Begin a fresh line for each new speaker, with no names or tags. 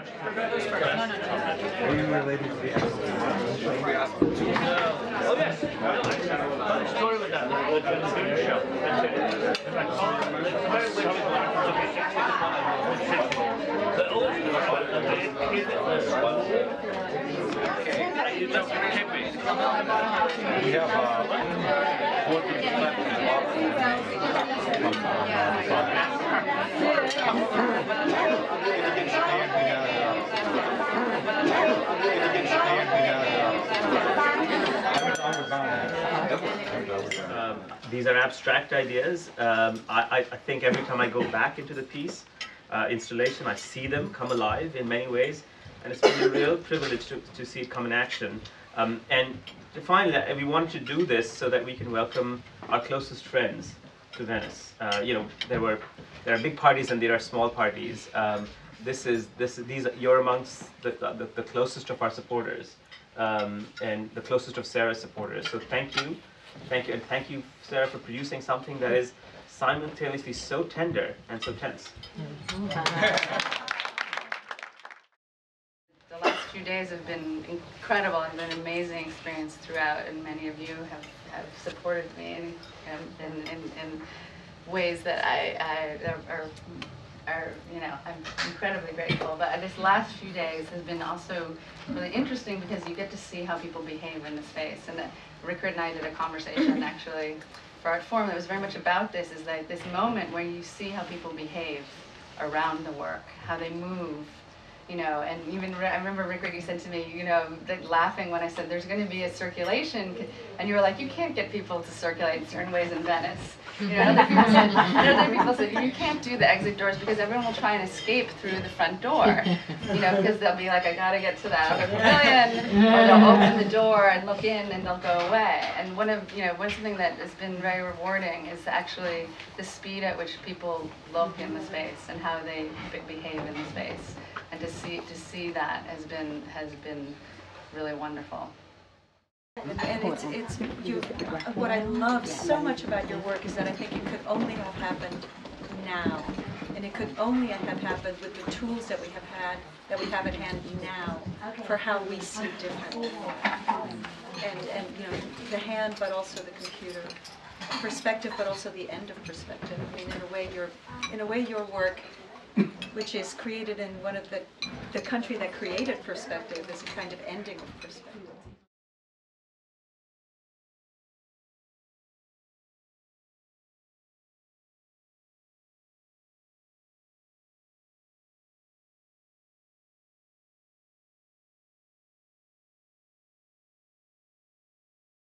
Are you related to the
Oh yes. Funny story with that. The food show. The old
We have 14
these are abstract ideas. I think every time I go back into the piece installation, I see them come alive in many ways, and it's been a real privilege to see it come in action. And to find that we wanted to do this so that we can welcome our closest friends to Venice. There are big parties and there are small parties. You're amongst the closest of our supporters, and the closest of Sarah's supporters. So thank you, and thank you, Sarah, for producing something that is simultaneously so tender and so tense.
The last few days have been incredible and been an amazing experience throughout, and many of you have supported me in ways that I'm incredibly grateful. But this last few days has been also really interesting because you get to see how people behave in the space. And Rickard and I did a conversation actually for Art Forum that was very much about this, is that this moment where you see how people behave around the work, how they move, and even I remember, Rickard, you said to me, laughing when I said there's going to be a circulation, and you were like, you can't get people to circulate in certain ways in Venice. Other people said, you can't do the exit doors because everyone will try and escape through the front door, because they'll be like, I got to get to that other pavilion, or they'll open the door and look in and they'll go away. And one something that has been very rewarding is actually the speed at which people look in the space and how they behave in the space. And to see that has been really wonderful.
And what I love so much about your work is that I think it could only have happened now, and it could only have happened with the tools that we have at hand now for how we see differently. And the hand, but also the computer. Perspective, but also the end of perspective. I mean, in a way, your work, which is created in one of the country that created perspective, is a kind of ending of perspective.